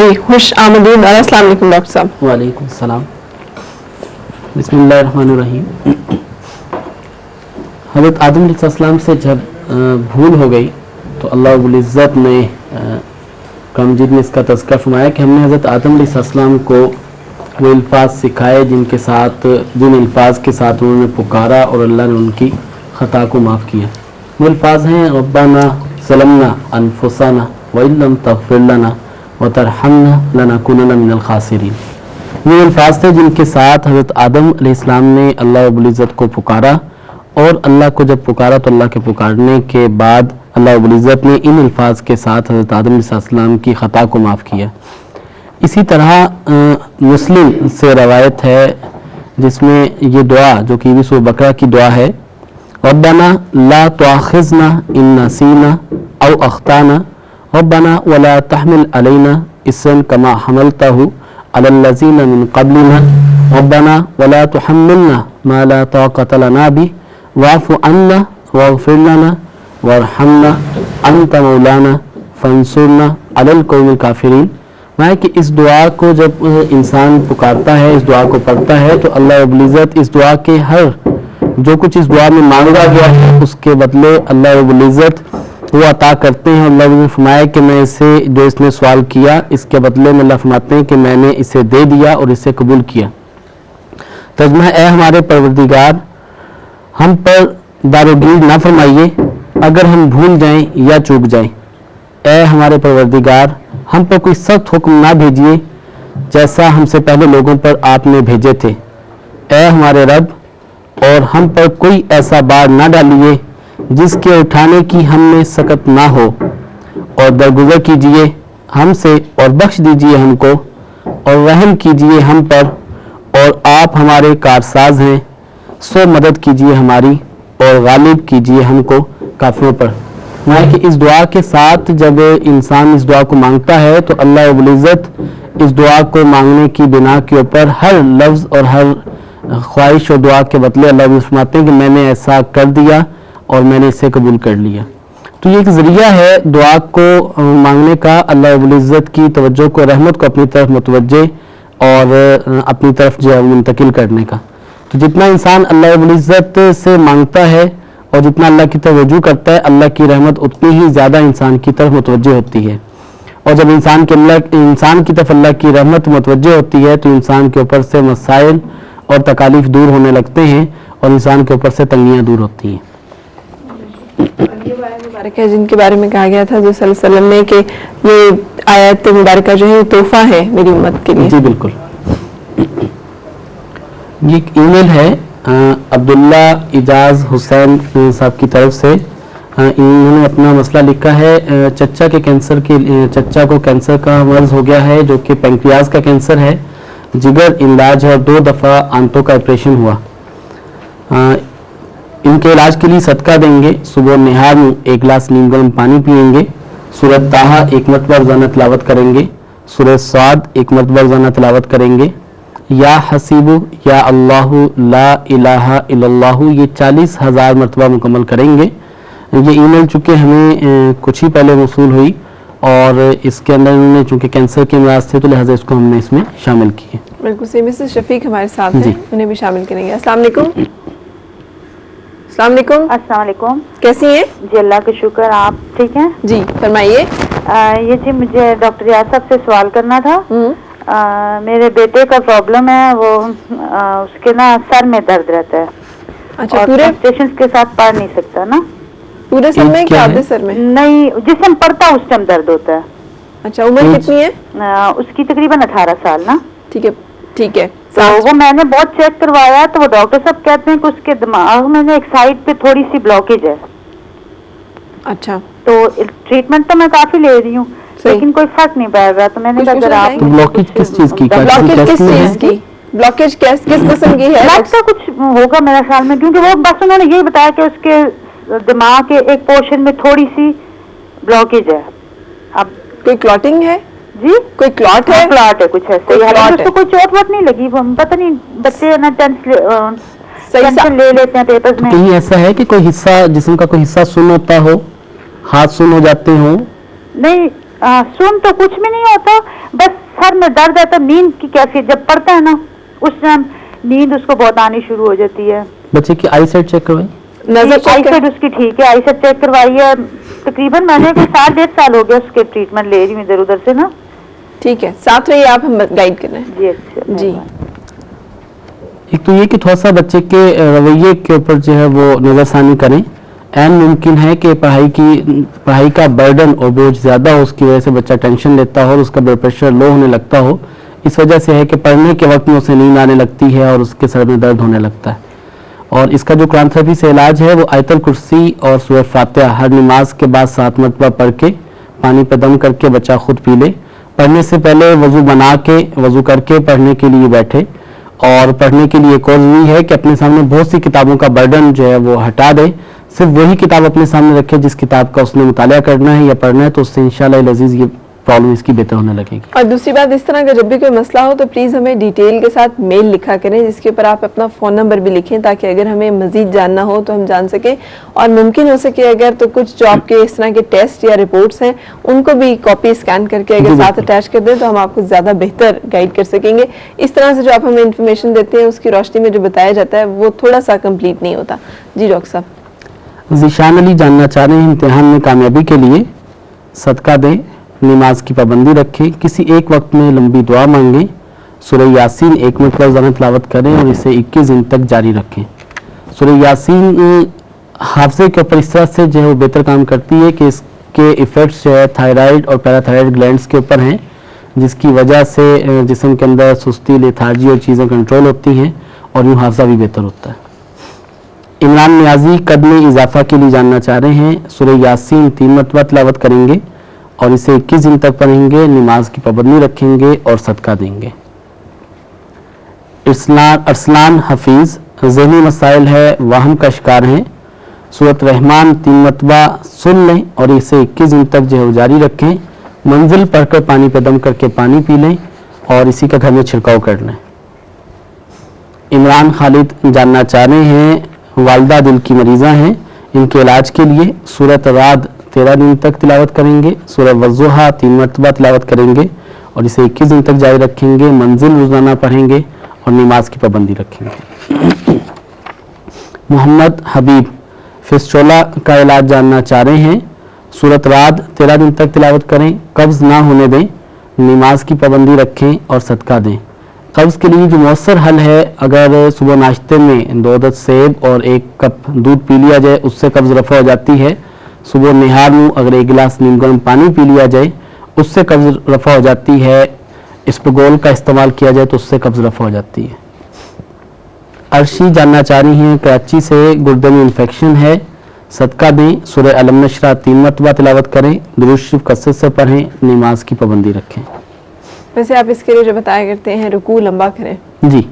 جی خوش آمدید اور السلام علیکم ڈاکٹر صاحب. وعلیکم السلام. بسم اللہ الرحمن الرحیم. حضرت آدم علیہ السلام سے جب بھول ہو گئی تو اللہ رب العزت نے قرآن مجید میں اس کا تذکرہ فرمایا کہ ہم نے حضرت آدم علیہ السلام کو وہ الفاظ سکھائے جن الفاظ کے ساتھ انہوں نے پکارا اور اللہ نے ان کی خطا کو معاف کیا. وہ الفاظ ہیں ربنا ظلمنا انفسنا وان لم تغفر لنا وترحمنا لنکونن من الخاسرین. یہ الفاظ تھے جن کے ساتھ حضرت آدم علیہ السلام نے اللہ رب العزت کو پکارا, اور اللہ کو جب پکارا تو اللہ کے پکارنے کے بعد اللہ رب العزت نے ان الفاظ کے ساتھ حضرت آدم علیہ السلام کی خطا کو معاف کیا. اسی طرح مسلم سے روایت ہے جس میں یہ دعا جو کہ بھی سورہ بقرہ کی دعا ہے, ربنا لا تؤاخذنا ان نسینا او اخطانا ربنا ولا تحمل علینا اسرا کما حملتہ علی الذین من قبلنا ربنا ولا تحملنا ما لا طاقۃ لنا به واعف عنا واغفر لنا وارحمنا انت مولانا فانصرنا علی القوم الکافرین. میں کہ اس دعا کو جب انسان پکارتا ہے, اس دعا کو پڑھتا ہے, تو اللہ رب العزت اس دعا کے ہر جو کچھ اس دعا میں مانگا گیا ہے اس کے بدلے اللہ رب العزت وہ عطا کرتے ہیں. اللہ نے فرمایا کہ میں اسے جو اس نے سوال کیا اس کے بدلے میں اللہ فرماتے ہیں کہ میں نے اسے دے دیا اور اسے قبول کیا. ترجمہ ہے, اے ہمارے پروردگار ہم پر داروگیر نہ فرمائیے اگر ہم بھول جائیں یا چوک جائیں. اے ہمارے پروردگار ہم پر کوئی سخت حکم نہ بھیجیے جیسا ہم سے پہلے لوگوں پر آپ نے بھیجے تھے. اے ہمارے رب اور ہم پر کوئی ایسا بار نہ ڈالیے جس کے اٹھانے کی ہم میں سکت نہ ہو, اور درگزر کیجیے ہم سے اور بخش دیجیے ہم کو اور رحم کیجیے ہم پر, اور آپ ہمارے کارساز ہیں, سو مدد کیجیے ہماری اور غالب کیجیے ہم کو کافروں پر. کہ اس دعا کے ساتھ جب انسان اس دعا کو مانگتا ہے تو اللہ رب العزت اس دعا کو مانگنے کی بنا کے اوپر ہر لفظ اور ہر خواہش اور دعا کے بدلے اللہ رب العزت فرماتے ہیں کہ میں نے ایسا کر دیا اور میں نے اسے قبول کر لیا. تو یہ ایک ذریعہ ہے دعا کو مانگنے کا, اللہ رب العزت کی توجہ کو, رحمت کو اپنی طرف متوجہ اور اپنی طرف جو ہے منتقل کرنے کا. تو جتنا انسان اللہ رب العزت سے مانگتا ہے اور جتنا اللہ کی طرف رجوع کرتا ہے, اللہ کی رحمت اتنی ہی زیادہ انسان کی طرف متوجہ ہوتی ہے. اور جب انسان کی طرف اللہ کی رحمت متوجہ ہوتی ہے تو انسان کے اوپر سے مسائل اور تکالیف دور ہونے لگتے ہیں اور انسان کے اوپر سے تنگیاں دور ہوتی ہیں. یہ مبارک ہے جن کے بارے میں کہا گیا تھا جو صلی اللہ علیہ وسلم نے کہ یہ آیت مبارکہ جو ہے تحفہ ہے میری امت کے لیے. جی بالکل. یہ ایک ای میل ہے عبداللہ اعجاز حسین صاحب کی طرف سے. انہوں نے اپنا مسئلہ لکھا ہے, چچا کو کینسر کا مرض ہو گیا ہے جو کہ پینکریاز کا کینسر ہے, جگر علاج ہے اور 2 دفعہ آنتوں کا آپریشن ہوا. ان کے علاج کے لیے صدقہ دیں گے, صبح نہار میں 1 گلاس نیم گرم پانی پیئیں گے, سورۃ طٰہٰ 1 مرتبہ روزانہ تلاوت کریں گے, سورہ صاد 1 مرتبہ روزانہ تلاوت کریں گے, یا حسیب یا اللہ لا الہ الا اللہ یہ 40,000 مرتبہ مکمل کریں گے. یہ ای میل چونکہ ہمیں کچھ ہی پہلے موصول ہوئی اور اس کے اندر انہوں نے چونکہ کینسر کے امراض تھے تو لہٰذا اس کو ہم نے اس میں شامل کیے. بالکل صحیح. مسز شفیق ہمارے ساتھ ہیں, انہیں بھی شامل کریں گے. السلام علیکم. السلام علیکم. السلام علیکم. کیسی ہیں؟ جی اللہ کا شکر, آپ ٹھیک ہیں؟ جی فرمائیے. یہ جی مجھے ڈاکٹر ریاض صاحب سے سوال کرنا تھا. میرے بیٹے کا پرابلم ہے, وہ اس کے نا سر میں درد رہتا ہے. اچھا, اور پورے پیشنٹس کے ساتھ پڑھ نہیں سکتا نا. پورے سر میں کیا آدھے سر میں؟ نہیں, جسم پڑھتا اس ٹائم درد ہوتا ہے. اچھا, عمر کتنی ہے اس کی؟ تقریباً 18 سال نا. ٹھیک ہے ٹھیک ہے. تو وہ میں نے بہت چیک کروایا تو وہ ڈاکٹر صاحب کہتے ہیں کہ اس کے دماغ میں ایک سائڈ پہ تھوڑی سی بلاکیج ہے. اچھا, تو ٹریٹمنٹ تو میں کافی لے رہی ہوں لیکن کوئی فرق نہیں پڑ رہا. تو میں نے کہا اگر آپ بلاکیج کس چیز کی؟ بلاکیج کس چیز کی؟ بلاکیج کس قسم کی ہے؟ لائٹ کا کچھ ہوگا میرے خیال میں, کیونکہ وہ بس انہوں نے یہی بتایا کہ اس کے دماغ کے ایک پورشن میں تھوڑی سی بلاکیج ہے. اب کوئی کلاٹنگ ہے؟ جی کوئی کلاٹ ہے؟ کلاٹ ہے کچھ ایسے. اس کو کوئی چوٹ ووٹ نہیں لگی, پتہ نہیں بچے نا ٹینشن لے لیتے ہیں پیپرز میں. کہیں ایسا ہے کہ کوئی حصہ جسم کا کوئی حصہ سن ہوتا ہو, ہاتھ سن ہو جاتے ہوں؟ نہیں, सुन तो कुछ भी नहीं होता, बस सर में दर्द है। तो नींद की कैफियत जब पड़ता है ना, उस टाइम नींद उसको बहुत आनी शुरू हो जाती है। बच्चे की आई साइट चेक करवाई? नजर चेक आईसाइट उसकी ठीक है, आईसाइट चेक करवाई है। तकरीबन मैंने कोई 7-1.5 साल हो गया उसके ट्रीटमेंट ले रही हूँ इधर उधर से ना। ठीक है, साथ रहिए आप, हम गाइड कर रहे हैं। जी अच्छा जी। एक तो ये कि थोड़ा सा बच्चे के रवैये के ऊपर जो है वो नज़रसानी करें। एन मुमकिन है कि पढ़ाई का बर्डन और बोझ ज़्यादा हो, उसकी वजह से बच्चा टेंशन लेता हो और उसका ब्लड प्रेशर लो होने लगता हो। इस वजह से है कि पढ़ने के वक्त में उसे नींद आने लगती है और उसके सर में दर्द होने लगता है। और इसका जो कुरान थेरेपी से इलाज है वो आयतुल कुर्सी और सूरह फातिहा हर नमाज के बाद 7 मरतबा पढ़ के पानी पे दम करके बच्चा खुद पी ले। पढ़ने से पहले वजू बना के वजू करके पढ़ने के लिए बैठे। और पढ़ने के लिए एक और जरूरी है कि अपने सामने बहुत सी किताबों का बर्डन जो है वो हटा दे, सिर्फ वही किताब अपने सामने रखे जिस किताब का उसने मुतालिया करना है या पढ़ना है, तो उससे इंशाअल्लाह अज़ीज़ ये प्रॉब्लम इसकी बेहतर होने लगेगी। और दूसरी बात, इस तरह का जब भी कोई मसला हो तो प्लीज़ हमें डिटेल के साथ मेल लिखा करें, जिसके ऊपर आप अपना फ़ोन नंबर भी लिखें, ताकि अगर हमें मज़ीद जानना हो तो हम जान सकें। और मुमकिन हो सके अगर तो कुछ जो आपके इस तरह के टेस्ट या रिपोर्ट्स हैं उनको भी कॉपी स्कैन करके अगर साथ अटैच कर दें तो हम आपको ज़्यादा बेहतर गाइड कर सकेंगे। इस तरह से जो आप हमें इन्फॉर्मेशन देते हैं उसकी रोशनी में जो बताया जाता है वो थोड़ा सा कम्प्लीट नहीं होता। जी डॉक्टर साहब। ज़ीशान अली जानना चाह रहे हैं, इम्तिहान में कामयाबी के लिए सदका दें, नमाज की पाबंदी रखें, किसी एक वक्त में लंबी दुआ मांगें, सूरह यासीन 1 मरतबा रोज़ाना तिलावत करें और इसे 21 दिन तक जारी रखें। सूरह यासीन हाफजे के ऊपर इस तरह से जो है वो बेहतर काम करती है कि इसके इफ़ेक्ट्स जो है थायराइड और पैराथायराइड ग्लैंड्स के ऊपर हैं, जिसकी वजह से जिस्म के अंदर सुस्ती, लेथार्जी और चीज़ें कंट्रोल होती हैं और यूँ हाफजा भी बेहतर होता है। इमरान नियाजी कद में इजाफा के लिए जानना चाह रहे हैं, सूरह यासीन 3 मरतबा तिलावत करेंगे और इसे 21 दिन तक पढ़ेंगे, नमाज की पाबंदी रखेंगे और सदका देंगे। अरसलान हफीज ज़हनी मसाइल है, वाहम का शिकार हैं, सूरत रहमान 3 मरतबा सुन लें और इसे 21 दिन तक जो है जारी रखें, मंजिल पढ़कर पानी पे दम करके पानी पी लें और इसी का घर में छिड़काव कर लें। इमरान खालिद जानना चाह रहे हैं, वालदा दिल की मरीज़ा हैं, इनके इलाज के लिए सूरत राद 13 दिन तक तिलावत करेंगे, सूरह वज़्ज़ुहा 3 मरतबा तिलावत करेंगे और इसे 21 दिन तक जारी रखेंगे, मंजिल रोज़ाना पढ़ेंगे और नमाज की पाबंदी रखेंगे। मोहम्मद हबीब फिस्टोला का इलाज जानना चाह रहे हैं, सूरत राद 13 दिन तक तिलावत करें, कब्ज़ ना होने दें, नमाज की पाबंदी रखें और सदका दें। कब्ज़ के लिए जो मौसर हल है, अगर सुबह नाश्ते में 2 अदद सेब और 1 कप दूध पी लिया जाए उससे कब्ज़ रफ़ा हो जाती है। सुबह निहार में अगर 1 गिलास नीम गर्म पानी पी लिया जाए उससे कब्ज़ रफ़ा हो जाती है। इस्पगोल का इस्तेमाल किया जाए तो उससे कब्ज़ रफ़ा हो जाती है। अर्शी जानना चाह रही हैं, कराची से गुर्दे में इन्फेक्शन है, सदका दें, सूरह अलम नशरा 3 मरतबा तिलावत करें, दुरूद शरीफ कसरत से पढ़ें, नमाज की पाबंदी रखें। वैसे आप इसके लिए जो बताया करते हैं रुकू लंबा करें, जी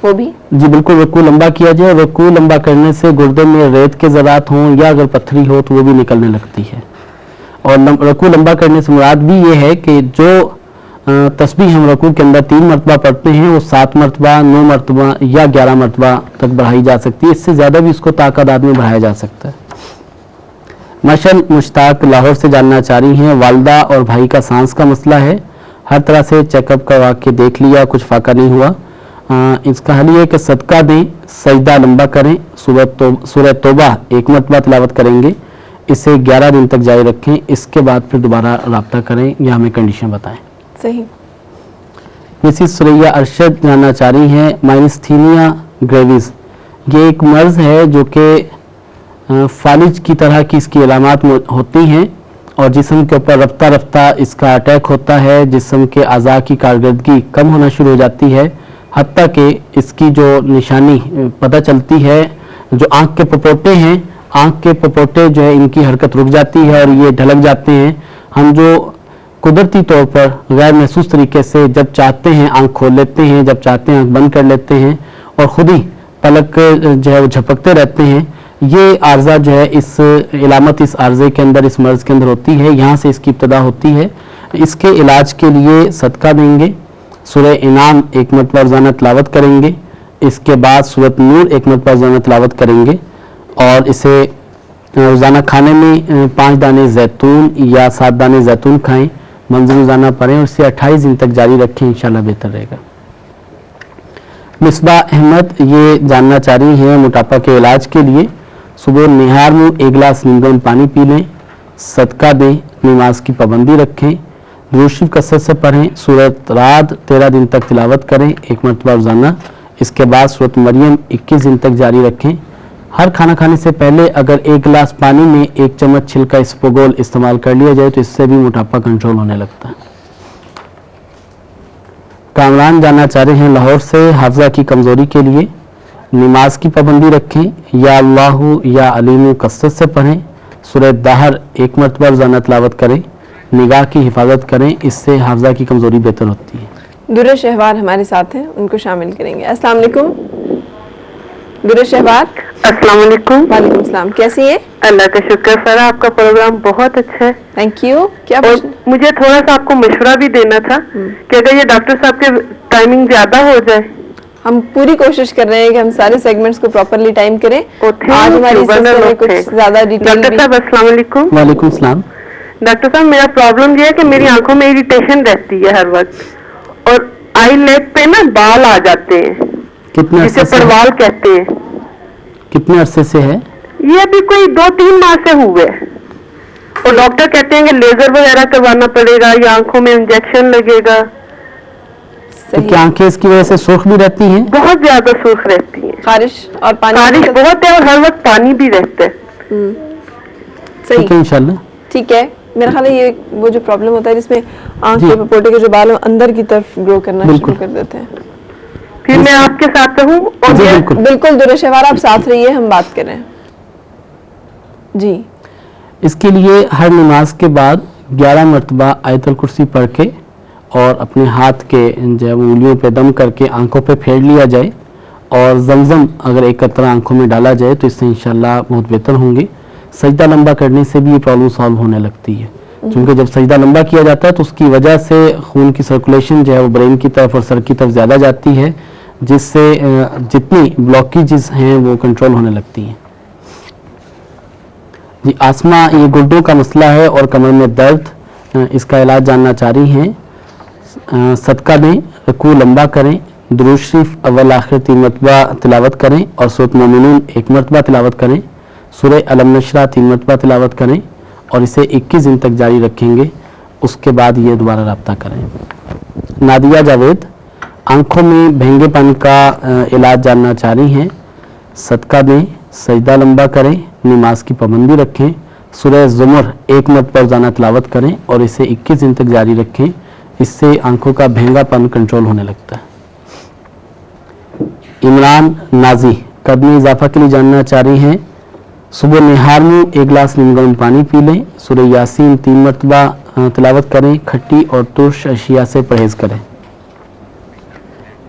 वो भी जी बिल्कुल, रकू लंबा किया जाए। रकू लंबा करने से गुर्दे में रेत के ज़रात हों या अगर पत्थरी हो तो वो भी निकलने लगती है। और रकू लंबा करने से मुराद भी ये है कि जो तस्बीह हम रकू के अंदर 3 मरतबा पढ़ते हैं वो 7 मरतबा, 9 मरतबा या 11 मरतबा तक बढ़ाई जा सकती है। इससे ज़्यादा भी उसको ताकत में बढ़ाया जा सकता है। मशल मुश्ताक लाहौर से जानना चाह रही हैं, वालदा और भाई का सांस का मसला है, हर तरह से चेकअप करवा के देख लिया, कुछ फाका नहीं हुआ। इसका हल ये है कि सदका दें, सजदा लंबा करें, सूरह तौबा 1 मरतबा तिलावत करेंगे, इसे 11 दिन तक जारी रखें, इसके बाद फिर दोबारा रब्ता करें या हमें कंडीशन बताएं। सही। मिसिस सुरैया अरशद जानना चाह रही हैं, माइनेस्थीनिया ग्रेविस ये एक मर्ज़ है जो कि फालिज की तरह की इसकी अलामात होती हैं और जिस्म के ऊपर रफ्ता रफ्ता इसका अटैक होता है, जिस्म के अज़ा की कारकर्दगी कम होना शुरू हो जाती है, हत्ता कि इसकी जो निशानी पता चलती है, जो आँख के पपोटे हैं, आँख के पपोटे जो है इनकी हरकत रुक जाती है और ये ढलक जाते हैं। हम जो कुदरती तौर पर गैर महसूस तरीके से जब चाहते हैं आँख खोल लेते हैं, जब चाहते हैं आँख बंद कर लेते हैं और ख़ुद ही पलक जो है वो झपकते रहते हैं, ये आर्जा जो है इस इलामत इस आर्जे के अंदर, इस मर्ज़ के अंदर होती है, यहाँ से इसकी इब्तदा होती है। इसके इलाज के लिए सदका देंगे, सूरह इनाम 1 मरतबा रोज़ाना तिलावत करेंगे, इसके बाद सूरत नूर 1 मरतबा रोज़ाना तिलावत करेंगे और इसे रोज़ाना खाने में 5 दाने जैतून या 7 दाने जैतून खाएं, मंजिल रोजाना पढ़ें और इसे 28 दिन तक जारी रखें, इंशाल्लाह बेहतर रहेगा। मिसबा अहमद ये जानना चाह रही हैं मोटापा के इलाज के लिए सुबह निहार में 1 गिलास नीम गर्म पानी पी लें, सदका दें, नमाज की पाबंदी रखें, दुरूद शरीफ कसरत से पढ़ें, सूरत रात 13 दिन तक तिलावत करें 1 मरतबा रोजाना। इसके बाद सूरत मरियम 21 दिन तक जारी रखें। हर खाना खाने से पहले अगर 1 गिलास पानी में 1 चम्मच छिलका इसबगोल इस्तेमाल कर लिया जाए तो इससे भी मोटापा कंट्रोल होने लगता है। कामरान जानना चाह रहे हैं लाहौर से हाफजा की कमजोरी के लिए नमाज की पाबंदी रखें, या अल्लाहु या अलीमु कसरत से पढ़ें, सूरह दाहर 1 मरतबा रोजाना तिलावत करें, निगाह की हिफाजत करें, इससे हाफजा की कमजोरी बेहतर होती है। दुर्र शहवार हमारे साथ हैं, उनको शामिल करेंगे। अस्सलाम वालेकुम दुर्र शहवार। अस्सलाम वालेकुम। वालेकुम सलाम, कैसी हैं? अल्लाह का शुक्र सर, आपका प्रोग्राम बहुत अच्छा है। Thank you. क्या और मुझे थोड़ा सा आपको मशवरा भी देना था कि अगर ये डॉक्टर साहब के टाइमिंग ज्यादा हो जाए। हम पूरी कोशिश कर रहे हैं कि हम सारे सेगमेंट्स को प्रॉपरली टाइम करें। आज हमारी सिस्टर ने कुछ ज्यादा डिटेल। डॉक्टर साहब अस्सलाम वालेकुम। वालेकुम सलाम। डॉक्टर साहब मेरा प्रॉब्लम ये है कि मेरी आंखों में इरिटेशन रहती है हर वक्त और आई लेग पे ना बाल आ जाते हैं, कितने जिसे अरसे से परवाल कहते हैं। कितने अरसे से है? ये अभी कोई 2-3 माह से हुए और डॉक्टर कहते हैं कि लेजर वगैरह करवाना पड़ेगा या आंखों में इंजेक्शन लगेगा। तो क्या आंखें इसकी वजह से सुर्ख भी रहती हैं? बहुत ज्यादा सुर्ख रहती है, खारिश और पानी बारिश बहुत है और हर वक्त पानी भी रहता है। सही, ठीक है इंशाल्लाह। ठीक है। मेरा ख्याल है ये वो जो प्रॉब्लम होता है जिसमें आंख के पपोटे के जो बाल हैं अंदर की तरफ ग्रो करना शुरू कर देते हैं। फिर मैं आपके साथ रहूं और जी बिल्कुल। बिल्कुल दुर्र शहवार, आप साथ रहिए, हम बात कर रहे हैं जी। इसके लिए हर नमाज के बाद 11 मरतबा आयतुल कुर्सी पढ़ के और अपने हाथ के जो उंगलियों पे दम करके आंखों पे फेर लिया जाए और जमजम अगर एक कतरा आंखों में डाला जाए तो इससे इंशाल्लाह बहुत बेहतर होंगे। सजदा लंबा करने से भी ये प्रॉब्लम सॉल्व होने लगती है, क्योंकि जब सजदा लंबा किया जाता है तो उसकी वजह से खून की सर्कुलेशन जो है वो ब्रेन की तरफ और सर की तरफ ज़्यादा जाती है, जिससे जितनी ब्लॉकेजेस हैं वो कंट्रोल होने लगती हैं। जी आसमा, ये गुर्दों का मसला है और कमर में दर्द, इसका इलाज जानना चाह रही हैं। सदका दें, रुकू लंबा करें, दुरूद शरीफ अव्वल आखिर 3 मरतबा तिलावत करें और सूरत मोमिनून 1 मरतबा तिलावत करें, सूरह अलम नशरा 3 मरतबा तिलावत करें और इसे 21 दिन तक जारी रखेंगे। उसके बाद ये दोबारा रब्ता करें। नादिया जावेद आंखों में भेंगे पानी का इलाज जानना चाह रही हैं। सदका दें, सजदा लंबा करें, नमाज की पाबंदी रखें, सूरह ज़ुमर 1 मरतबा रोजाना तिलावत करें और इसे 21 दिन तक जारी रखें। इससे आंखों का भेंगापन कंट्रोल होने लगता है। इमरान नाजी कद में इजाफा के लिए जानना चाह रही हैं। सुबह निहार में 1 गिलास नीम गर्म पानी पी लें, सूरह यासीन 3 मरतबा तिलावत करें, खट्टी और तुर्श अशिया से परहेज करें।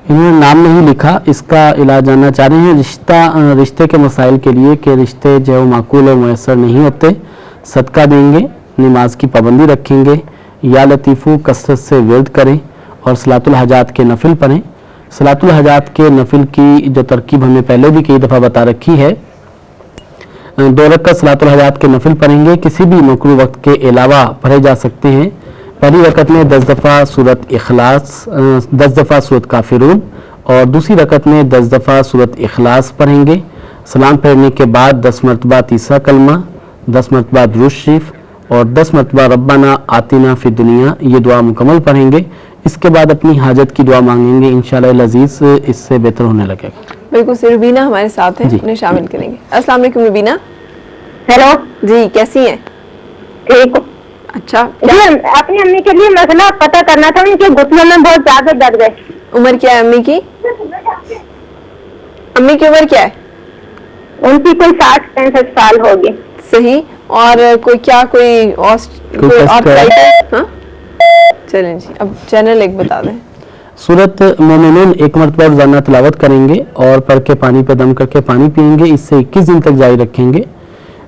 इन्होंने नाम नहीं लिखा, इसका इलाज जानना चाह रहे हैं। रिश्ते के मसाइल के लिए कि रिश्ते जो माकूल और मैसर नहीं होते, सदका देंगे, नमाज की पाबंदी रखेंगे, या लतीफ़ू कसरत से विर्द करें और सलातुल हजात के नफिल पढ़ें। सलातुल हजात के नफिल की जो तरकीब हमने पहले भी कई दफ़ा बता रखी है, 2 रकात सलातुल हजात के नफिल पढ़ेंगे, किसी भी मकरूह वक्त के अलावा पढ़े जा सकते हैं। पहली रकत में 10 दफ़ा सूरत इखलास, 10 दफ़ा सूरत काफिरून और दूसरी रकत में 10 दफ़ा सूरत इखलास पढ़ेंगे। सलाम फेरने के बाद 10 मरतबा तीसरा कलमा, 10 मरतबा दुरूद शरीफ और 10 मरतबा रब्बाना आतिना फी दुनिया, ये दुआ मुकम्मल पढ़ेंगे। इसके बाद अपनी हाजत की दुआ मांगेंगे, इंशाअल्लाह लजीज इससे बेहतर होने लगेगा। बिल्कुल से रुबीना हमारे साथ हैं, उन्हें शामिल करेंगे। अस्सलाम वालेकुम रुबीना। हेलो जी, कैसी हैं? ठीक। अच्छा, जी अपनी अम्मी के लिए मसला पता करना था, उनके घुटनों में बहुत ज्यादा दर्द है। उम्र क्या है अम्मी की? अम्मी की उम्र क्या है? उनकी कोई 60-65 साल होगी। सही। और कोई आर्थराइटिस? हाँ, चलें जी, अब चैनल 1 बता दें। सूरत मोमिनून 1 मरतबा रोजाना तिलावत करेंगे और पढ़ के पानी पे दम करके पानी पिएंगे, इससे 21 दिन तक जारी रखेंगे।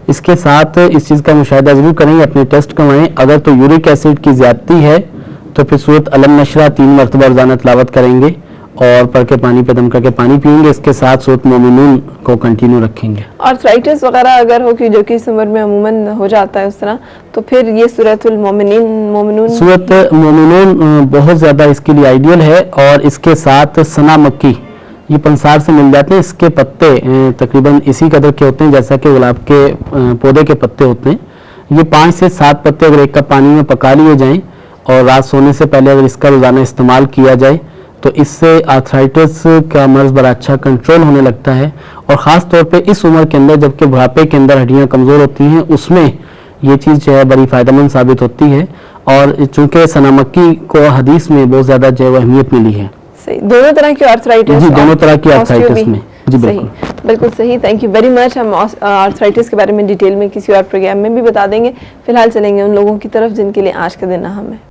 इसके साथ इस चीज़ का मुशाहिदा जरूर करेंगे, अपने टेस्ट करवाएं। अगर तो यूरिक एसिड की ज्यादती है तो फिर सूरत अलम नशरा 3 मरतबा रोजाना तिलावत करेंगे اور پڑھ کے پانی پہ دم کر کے پانی پیئیں گے. اس کے ساتھ سورۃ مومنون کو کنٹینیو رکھیں گے. آرتھرائٹس وغیرہ اگر ہو کہ جو کہ اس عمر میں عموماً ہو جاتا ہے اس طرح, تو پھر یہ سورۃ مومنون بہت زیادہ اس کے لیے آئیڈیل ہے. اور اس کے ساتھ سنا مکی, یہ پنسار سے مل جاتے ہیں. اس کے پتے تقریباً اسی قدر کے ہوتے ہیں جیسا کہ گلاب کے پودے کے پتے ہوتے ہیں. یہ 5 سے 7 پتے اگر 1 کپ پانی میں پکا لیے جائیں اور رات سونے سے پہلے اگر اس کا روزانہ استعمال کیا جائے تو اس سے آرتھرائٹس کا مرض بڑا اچھا کنٹرول ہونے لگتا ہے. اور خاص طور پہ اس عمر کے اندر جبکہ بڑھاپے کے اندر ہڈیاں کمزور ہوتی ہیں, اس میں یہ چیز جو ہے بڑی فائدہ مند ثابت ہوتی ہے. اور چونکہ سنا مکی کو حدیث میں بہت زیادہ جو ہے اہمیت ملی ہے. صحیح, دونوں طرح کی آرتھرائٹس, جی دونوں طرح کی آرتھرائٹس میں. جی بالکل صحیح. Thank you very much. ہم آرتھرائٹس کے بارے میں ڈیٹیل میں کسی اور پروگرام میں بھی بتا دیں گے. فی الحال چلیں گے ان لوگوں کی طرف جن کے لیے آج کا دن اہم ہے.